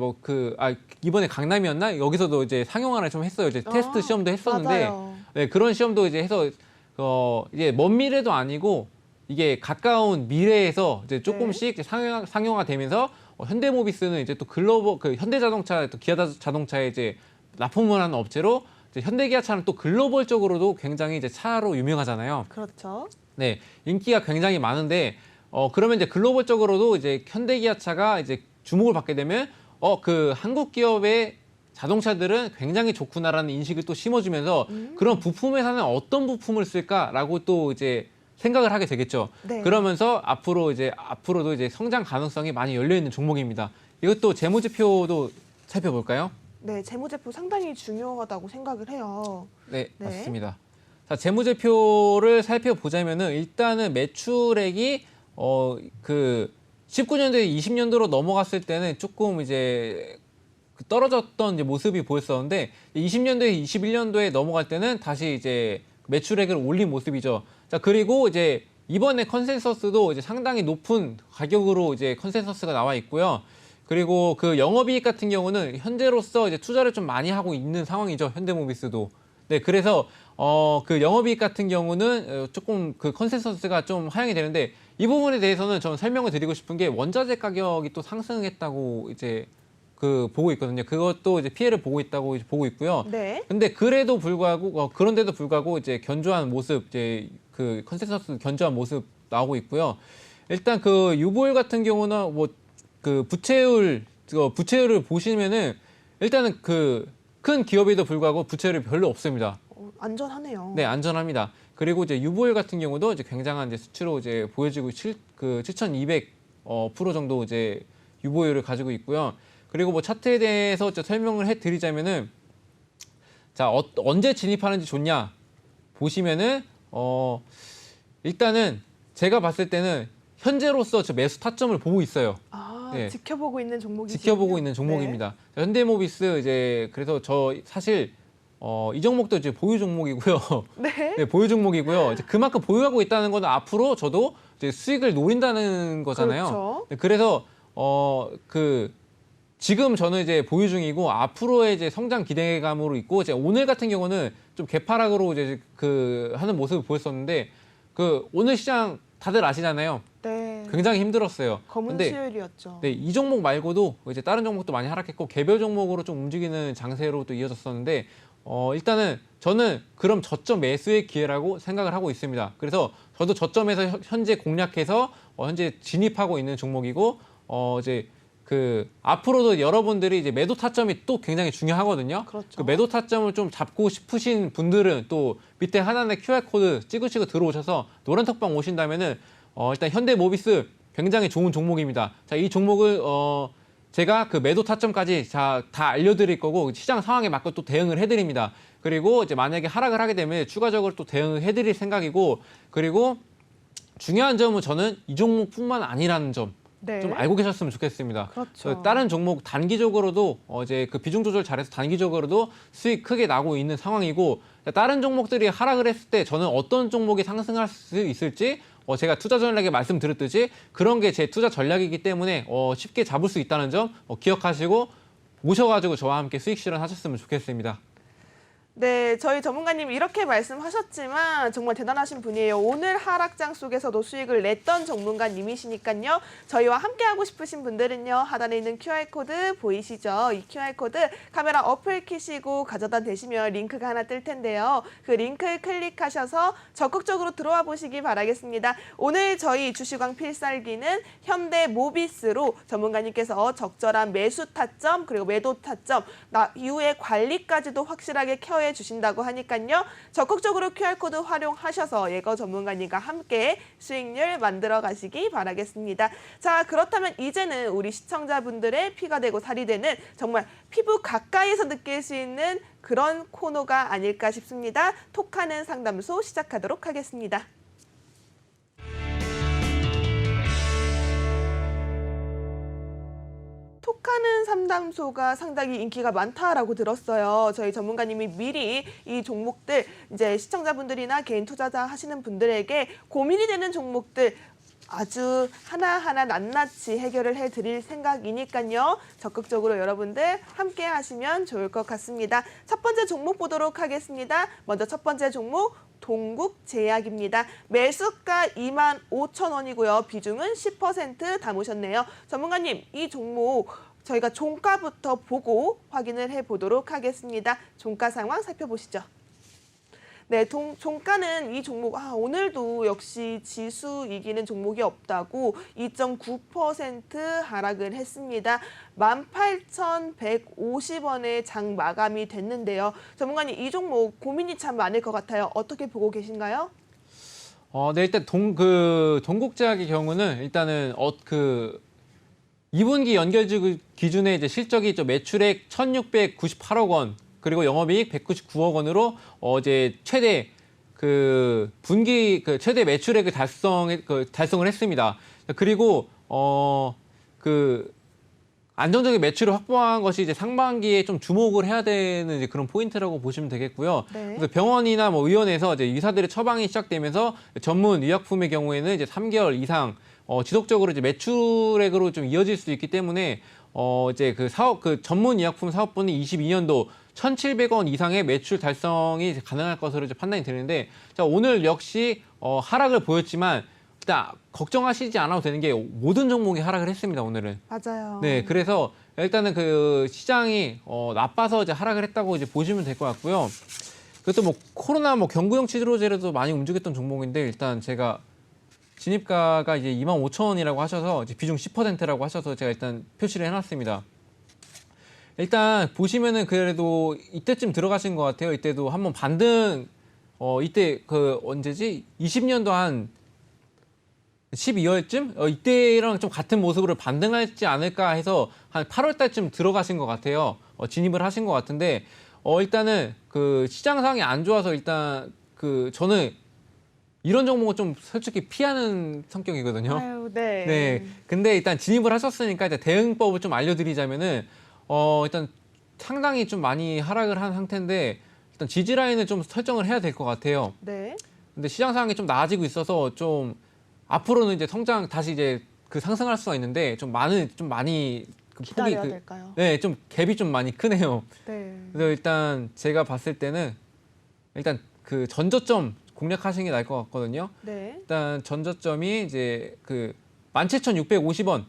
이번에 강남이었나? 여기서도 이제 상용화를 좀 했어요. 이제 테스트 시험도 했었는데, 맞아요. 네, 그런 시험도 이제 해서 이제 먼 미래도 아니고 이게 가까운 미래에서 이제 조금씩 이제 상용화되면서 현대모비스는 이제 또 글로벌 현대자동차 또 기아자동차에 이제 납품을 하는 업체로 이제 현대기아차는 또 글로벌적으로도 굉장히 이제 차로 유명하잖아요. 그렇죠. 네, 인기가 굉장히 많은데 그러면 이제 글로벌적으로도 이제 현대기아차가 이제 주목을 받게 되면 그 한국 기업의 자동차들은 굉장히 좋구나라는 인식을 또 심어주면서 그런 부품 회사는 어떤 부품을 쓸까라고 또 이제 생각을 하게 되겠죠. 네. 그러면서 앞으로도 이제 성장 가능성이 많이 열려 있는 종목입니다. 이것도 재무제표도 살펴볼까요? 네, 재무제표 상당히 중요하다고 생각을 해요. 네, 네. 맞습니다. 자, 재무제표를 살펴보자면은 일단은 매출액이 19년도에 20년도로 넘어갔을 때는 조금 이제 떨어졌던 이제 모습이 보였었는데, 20년도에 21년도에 넘어갈 때는 다시 이제 매출액을 올린 모습이죠. 자, 그리고 이제 이번에 컨센서스도 이제 상당히 높은 가격으로 이제 컨센서스가 나와 있고요. 그리고 그 영업이익 같은 경우는 현재로서 이제 투자를 좀 많이 하고 있는 상황이죠. 현대모비스도. 네, 그래서 그 영업이익 같은 경우는 조금 그 컨센서스가 좀 하향이 되는데 이 부분에 대해서는 저는 설명을 드리고 싶은 게 원자재 가격이 또 상승했다고 이제 그 보고 있거든요. 그것도 이제 피해를 보고 있다고 이제 보고 있고요. 네. 근데 그래도 불구하고 그런데도 불구하고 이제 견조한 모습 이제 그 컨센서스 견조한 모습 나오고 있고요. 일단 그 유보율 같은 경우는 뭐 그 부채율을 보시면은 일단은 그 큰 기업에도 불구하고 부채율이 별로 없습니다. 안전하네요. 네, 안전합니다. 그리고 이제 유보율 같은 경우도 이제 굉장한 이제 수치로 이제 보여지고 7,200% 정도 이제 유보율을 가지고 있고요. 그리고 뭐 차트에 대해서 이제 설명을 해드리자면은 자 언제 진입하는지 좋냐 보시면은 일단은 제가 봤을 때는 현재로서 저 매수 타점을 보고 있어요. 네. 지켜보고 있는 종목이죠. 지켜보고 있는 종목입니다. 자, 현대모비스 이제 그래서 저 사실 이 종목도 이제 보유 종목이고요. 네. 네, 보유 종목이고요. 이제 그만큼 보유하고 있다는 건 앞으로 저도 이제 수익을 노린다는 거잖아요. 그렇죠. 네, 그래서 지금 저는 이제 보유 중이고 앞으로의 이제 성장 기대감으로 있고 이제 오늘 같은 경우는 좀 개파락으로 이제 하는 모습을 보였었는데 오늘 시장 다들 아시잖아요. 네. 굉장히 힘들었어요. 검은 근데 수율이었죠. 네, 이 종목 말고도 이제 다른 종목도 많이 하락했고 개별 종목으로 좀 움직이는 장세로 또 이어졌었는데 일단은 저는 그럼 저점 매수의 기회라고 생각을 하고 있습니다. 그래서 저도 저점에서 현재 공략해서 현재 진입하고 있는 종목이고 이제 앞으로도 여러분들이 이제 매도 타점이 또 굉장히 중요하거든요. 그렇죠. 그 매도 타점을 좀 잡고 싶으신 분들은 또 밑에 하단에 QR 코드 찍으시고 들어오셔서 노란 톡방 오신다면은 일단 현대모비스 굉장히 좋은 종목입니다. 자, 이 종목을 제가 그 매도 타점까지 다 알려드릴 거고 시장 상황에 맞고 또 대응을 해드립니다. 그리고 이제 만약에 하락을 하게 되면 추가적으로 또 대응을 해드릴 생각이고 그리고 중요한 점은 저는 이 종목뿐만 아니라는 점. 네. 좀 알고 계셨으면 좋겠습니다. 그렇죠. 다른 종목 단기적으로도 이제 그 비중 조절 잘해서 단기적으로도 수익 크게 나고 있는 상황이고 다른 종목들이 하락을 했을 때 저는 어떤 종목이 상승할 수 있을지 제가 투자 전략에 말씀드렸듯이 그런 게 제 투자 전략이기 때문에 쉽게 잡을 수 있다는 점 기억하시고 모셔가지고 저와 함께 수익 실현하셨으면 좋겠습니다. 네, 저희 전문가님 이렇게 말씀하셨지만 정말 대단하신 분이에요. 오늘 하락장 속에서도 수익을 냈던 전문가님이시니까요. 저희와 함께하고 싶으신 분들은요. 하단에 있는 QR코드 보이시죠? 이 QR코드 카메라 어플 키시고 가져다 대시면 링크가 하나 뜰 텐데요. 그 링크 클릭하셔서 적극적으로 들어와 보시기 바라겠습니다. 오늘 저희 주식왕 필살기는 현대모비스로 전문가님께서 적절한 매수 타점 그리고 매도 타점 이후에 관리까지도 확실하게 케어해 주신다고 하니까요. 적극적으로 QR코드 활용하셔서 예거 전문가님과 함께 수익률 만들어 가시기 바라겠습니다. 자, 그렇다면 이제는 우리 시청자분들의 피가 되고 살이 되는 정말 피부 가까이에서 느낄 수 있는 그런 코너가 아닐까 싶습니다. 톡하는 상담소 시작하도록 하겠습니다. 톡하는 상담소가 상당히 인기가 많다라고 들었어요. 저희 전문가님이 미리 이 종목들 이제 시청자분들이나 개인 투자자 하시는 분들에게 고민이 되는 종목들 아주 하나하나 낱낱이 해결을 해드릴 생각이니까요. 적극적으로 여러분들 함께 하시면 좋을 것 같습니다. 첫 번째 종목 보도록 하겠습니다. 먼저 첫 번째 종목 동국제약입니다. 매수가 25,000원이고요. 비중은 10% 담으셨네요. 전문가님, 이 종목 저희가 종가부터 보고 확인을 해보도록 하겠습니다. 종가 상황 살펴보시죠. 네, 종가는 이 종목 오늘도 역시 지수 이기는 종목이 없다고 2.9% 하락을 했습니다. 18,150원에 장 마감이 됐는데요. 전문가님, 이 종목 고민이 참 많을 것 같아요. 어떻게 보고 계신가요? 네, 일단 동국제약의 경우는 일단은 2분기 연결 기준에 이제 실적이 매출액 1,698억 원 그리고 영업이익 199억 원으로 이제 최대 분기 최대 매출액을 달성을 했습니다. 그리고 안정적인 매출을 확보한 것이 이제 상반기에 좀 주목을 해야 되는 이제 그런 포인트라고 보시면 되겠고요. 네. 그래서 병원이나 의원에서 이제 의사들의 처방이 시작되면서 전문 의약품의 경우에는 이제 3개월 이상 지속적으로 이제 매출액으로 좀 이어질 수 있기 때문에 이제 전문 의약품 사업부는 22년도 1,700원 이상의 매출 달성이 이제 가능할 것으로 이제 판단이 되는데, 자, 오늘 역시 하락을 보였지만 일단 걱정하시지 않아도 되는 게 모든 종목이 하락을 했습니다. 오늘은. 맞아요. 네, 그래서 일단은 그 시장이 나빠서 이제 하락을 했다고 이제 보시면 될 것 같고요. 그것도 뭐 코로나 뭐 경구용 치료제로도 많이 움직였던 종목인데, 일단 제가 진입가가 이제 25,000원이라고 하셔서 이제 비중 10%라고 하셔서 제가 일단 표시를 해놨습니다. 일단 보시면은 그래도 이때쯤 들어가신 것 같아요. 이때도 한번 반등, 이때 그 언제지? 20년도 한 12월쯤? 이때랑 좀 같은 모습으로 반등하지 않을까 해서 한 8월 달쯤 들어가신 것 같아요. 진입을 하신 것 같은데, 일단은 그 시장 상황이 안 좋아서 일단 그 저는 이런 종목은 좀 솔직히 피하는 성격이거든요. 아유, 네. 네. 근데 일단 진입을 하셨으니까 이제 대응법을 좀 알려드리자면은, 일단 상당히 좀 많이 하락을 한 상태인데, 일단 지지 라인을 좀 설정을 해야 될 것 같아요. 네. 근데 시장 상황이 좀 나아지고 있어서 좀 앞으로는 이제 성장 다시 이제 그 상승할 수가 있는데 좀 많이 그 기다려야 될까요? 네, 좀 갭이 좀 많이 크네요. 네. 그래서 일단 제가 봤을 때는 일단 그 전저점 공략하시는 게 나을 것 같거든요. 네. 일단 전저점이 이제 그 17,650원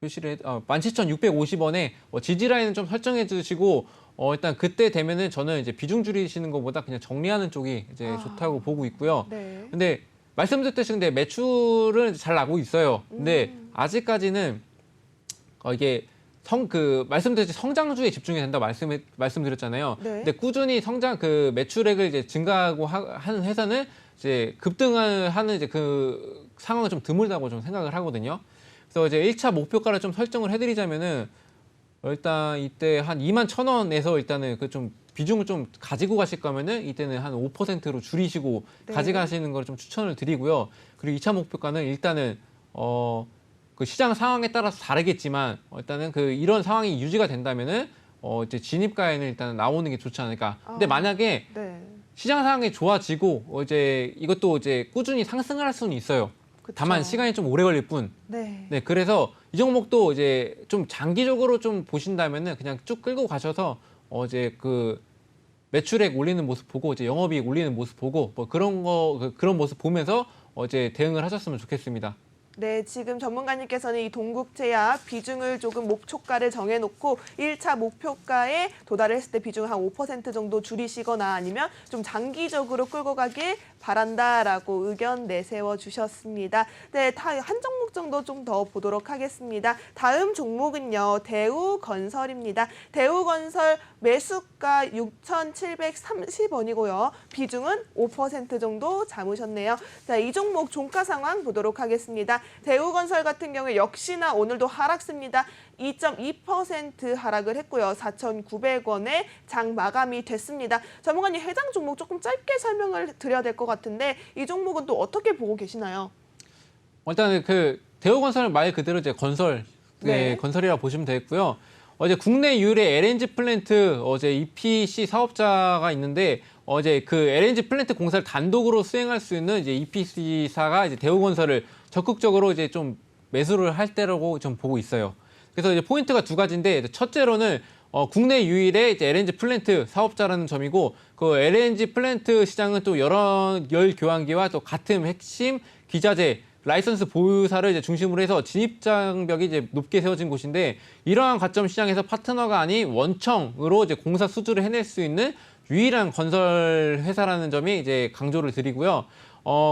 표시를 17,650원에 지지 라인은 좀 설정해 주시고, 일단 그때 되면은 저는 이제 비중 줄이시는 것보다 그냥 정리하는 쪽이 이제 좋다고 보고 있고요. 네. 근데 말씀드렸듯이 근데 매출은 잘 나고 있어요. 근데 아직까지는 이게 말씀드렸듯이 성장주에 집중이 된다 말씀드렸잖아요. 네. 근데 꾸준히 그 매출액을 이제 증가하고 하는 회사는 이제 급등을 하는 이제 그 상황은 좀 드물다고 좀 생각을 하거든요. 그래서 이제 1차 목표가를 좀 설정을 해드리자면은 일단 이때 한 21,000원에서 일단은 그 좀 비중을 좀 가지고 가실 거면은 이때는 한 5%로 줄이시고 네. 가져가시는 걸 좀 추천을 드리고요. 그리고 2차 목표가는 일단은 그 시장 상황에 따라서 다르겠지만 일단은 그 이런 상황이 유지가 된다면은 이제 진입가에는 일단 나오는 게 좋지 않을까. 근데 만약에 네. 시장 상황이 좋아지고 이제 이것도 이제 꾸준히 상승을 할 수는 있어요. 그쵸. 다만 시간이 좀 오래 걸릴 뿐. 네. 네, 그래서 이 종목도 이제 좀 장기적으로 좀 보신다면은 그냥 쭉 끌고 가셔서 이제 그 매출액 올리는 모습 보고 이제 영업이익 올리는 모습 보고 뭐 그런 모습 보면서 이제 대응을 하셨으면 좋겠습니다. 네, 지금 전문가님께서는 이 동국제약 비중을 조금 목표가를 정해놓고 1차 목표가에 도달을 했을 때 비중을 한 5% 정도 줄이시거나 아니면 좀 장기적으로 끌고 가길 바란다라고 의견 내세워 주셨습니다. 네, 한 종목 정도 좀 더 보도록 하겠습니다. 다음 종목은요, 대우건설입니다. 대우건설 매수가 6,730원이고요. 비중은 5% 정도 잡으셨네요. 자, 이 종목 종가 상황 보도록 하겠습니다. 대우건설 같은 경우에 역시나 오늘도 하락습니다. 2.2% 하락을 했고요. 4,900원에 장 마감이 됐습니다. 전문가님, 해당 종목 조금 짧게 설명을 드려야 될 것 같은데 이 종목은 또 어떻게 보고 계시나요? 일단 그 대우건설 말 그대로 이제 건설, 네. 건설이라 보시면 되겠고요. 어제 국내 유일의 LNG 플랜트 EPC 사업자가 있는데 어제 그 LNG 플랜트 공사를 단독으로 수행할 수 있는 이제 EPC사가 이제 대우건설을 적극적으로 이제 좀 매수를 할 때라고 좀 보고 있어요. 그래서 이제 포인트가 두 가지인데 첫째로는 국내 유일의 이제 LNG 플랜트 사업자라는 점이고 그 LNG 플랜트 시장은 또 여러 열 교환기와 또 같은 핵심 기자재 라이선스 보유사를 이제 중심으로 해서 진입 장벽이 이제 높게 세워진 곳인데 이러한 가점 시장에서 파트너가 아닌 원청으로 이제 공사 수주를 해낼 수 있는 유일한 건설 회사라는 점이 이제 강조를 드리고요.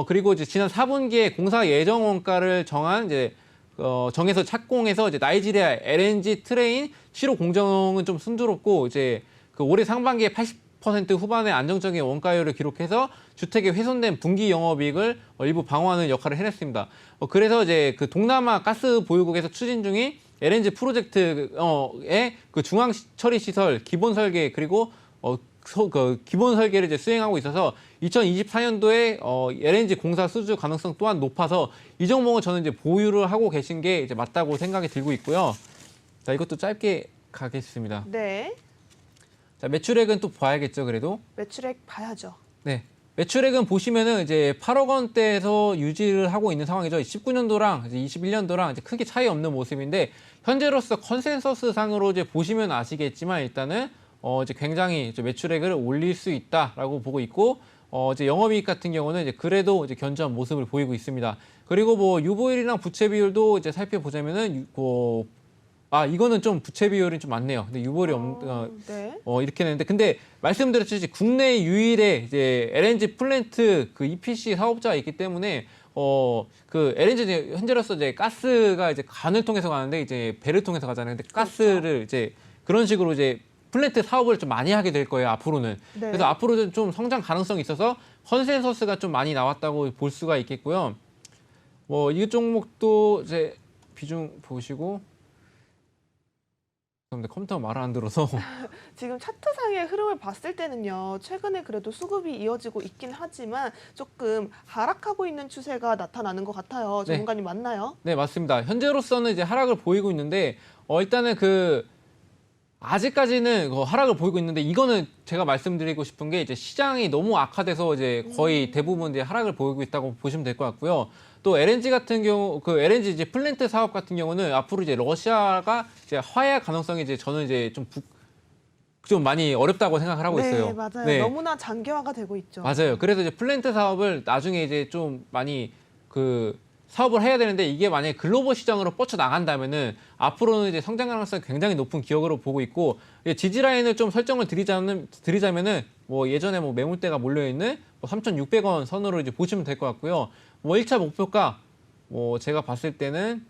그리고 이제 지난 4분기에 공사 예정 원가를 정해서 착공해서 이제 나이지리아 LNG 트레인 실효 공정은 좀 순조롭고 이제 그 올해 상반기에 80% 후반에 안정적인 원가율을 기록해서 주택에 훼손된 분기 영업이익을 일부 방어하는 역할을 해냈습니다. 그래서 이제 그 동남아 가스 보유국에서 추진 중인 LNG 프로젝트의 그 중앙 처리 시설 기본 설계 그리고 그 기본 설계를 이제 수행하고 있어서 2024년도에 LNG 공사 수주 가능성 또한 높아서 이 종목은 저는 이제 보유를 하고 계신 게 이제 맞다고 생각이 들고 있고요. 자, 이것도 짧게 가겠습니다. 네. 자, 매출액은 또 봐야겠죠, 그래도. 매출액 봐야죠. 네. 매출액은 보시면은 이제 8억 원대에서 유지를 하고 있는 상황이죠. 19년도랑 이제 21년도랑 이제 크게 차이 없는 모습인데 현재로서 컨센서스 상으로 이제 보시면 아시겠지만 일단은 이제 굉장히 이제 매출액을 올릴 수 있다라고 보고 있고 이제 영업이익 같은 경우는 이제 그래도 이제 견조한 모습을 보이고 있습니다. 그리고 뭐 유보율이랑 부채 비율도 이제 살펴보자면은 이거는 좀 부채 비율이 좀 많네요. 근데 유보율이 네. 이렇게 되는데 근데 말씀드렸듯이 국내 유일의 이제 LNG 플랜트 그 EPC 사업자가 있기 때문에 그 LNG 이제 현재로서 이제 가스가 이제 간을 통해서 가는데 이제 배를 통해서 가잖아요. 근데 가스를 이제 그런 식으로 이제 플랜트 사업을 좀 많이 하게 될 거예요, 앞으로는. 네. 그래서 앞으로는 좀 성장 가능성이 있어서 컨센서스가 좀 많이 나왔다고 볼 수가 있겠고요. 뭐 이 종목도 이제 비중 보시고 근데 컴퓨터가 말을 안 들어서 지금 차트상의 흐름을 봤을 때는요. 최근에 그래도 수급이 이어지고 있긴 하지만 조금 하락하고 있는 추세가 나타나는 것 같아요. 네. 전문가님 맞나요? 네, 맞습니다. 현재로서는 이제 하락을 보이고 있는데 일단은 아직까지는 하락을 보이고 있는데 이거는 제가 말씀드리고 싶은 게 이제 시장이 너무 악화돼서 이제 거의 대부분 이제 하락을 보이고 있다고 보시면 될 것 같고요. 또 LNG 같은 경우 LNG 이제 플랜트 사업 같은 경우는 앞으로 이제 러시아가 이제 화해할 가능성이 이제 저는 이제 좀 많이 어렵다고 생각을 하고 있어요. 네, 맞아요. 네. 너무나 장기화가 되고 있죠. 맞아요. 그래서 이제 플랜트 사업을 나중에 이제 좀 많이 사업을 해야 되는데 이게 만약에 글로벌 시장으로 뻗쳐 나간다면은 앞으로는 이제 성장 가능성이 굉장히 높은 기업으로 보고 있고 지지 라인을 좀 설정을 드리자면은 뭐 예전에 뭐 매물대가 몰려 있는 3,600원 선으로 이제 보시면 될 것 같고요. 뭐 1차 목표가 제가 봤을 때는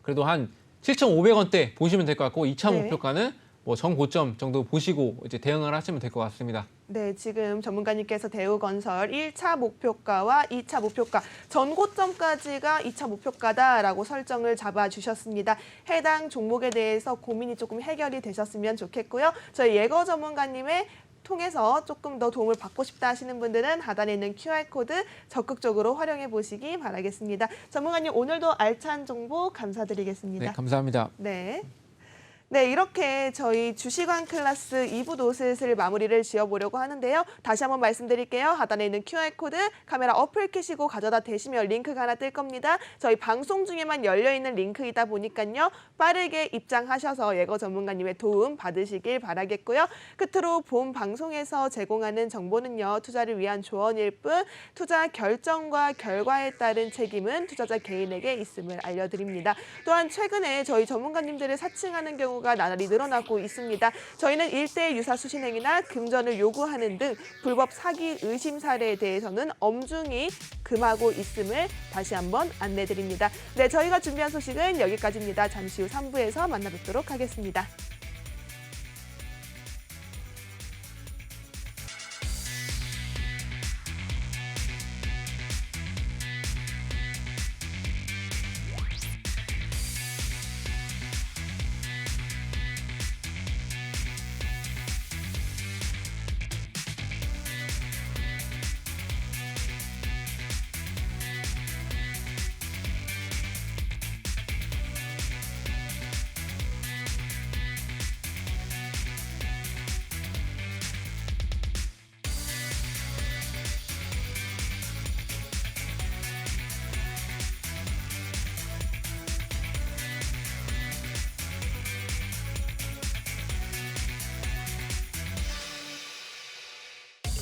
그래도 한 7,500원대 보시면 될 것 같고 2차 네. 목표가는 뭐 정고점 정도 보시고 이제 대응을 하시면 될 것 같습니다. 네, 지금 전문가님께서 대우건설 1차 목표가와 2차 목표가, 전고점까지가 2차 목표가다라고 설정을 잡아주셨습니다. 해당 종목에 대해서 고민이 조금 해결이 되셨으면 좋겠고요. 저희 예거 전문가님의 통해서 조금 더 도움을 받고 싶다 하시는 분들은 하단에 있는 QR코드 적극적으로 활용해 보시기 바라겠습니다. 전문가님 오늘도 알찬 정보 감사드리겠습니다. 네, 감사합니다. 네. 네, 이렇게 저희 주식왕 클래스 2부도 슬슬 마무리를 지어보려고 하는데요. 다시 한번 말씀드릴게요. 하단에 있는 QR코드 카메라 어플 켜시고 가져다 대시면 링크가 하나 뜰 겁니다. 저희 방송 중에만 열려있는 링크이다 보니까요. 빠르게 입장하셔서 예거 전문가님의 도움 받으시길 바라겠고요. 끝으로 본 방송에서 제공하는 정보는요. 투자를 위한 조언일 뿐 투자 결정과 결과에 따른 책임은 투자자 개인에게 있음을 알려드립니다. 또한 최근에 저희 전문가님들을 사칭하는 경우가 나날이 늘어나고 있습니다. 저희는 일대 유사 수신행위나 금전을 요구하는 등 불법 사기 의심 사례에 대해서는 엄중히 금하고 있음을 다시 한번 안내드립니다. 네, 저희가 준비한 소식은 여기까지입니다. 잠시 후 3부에서 만나 뵙도록 하겠습니다.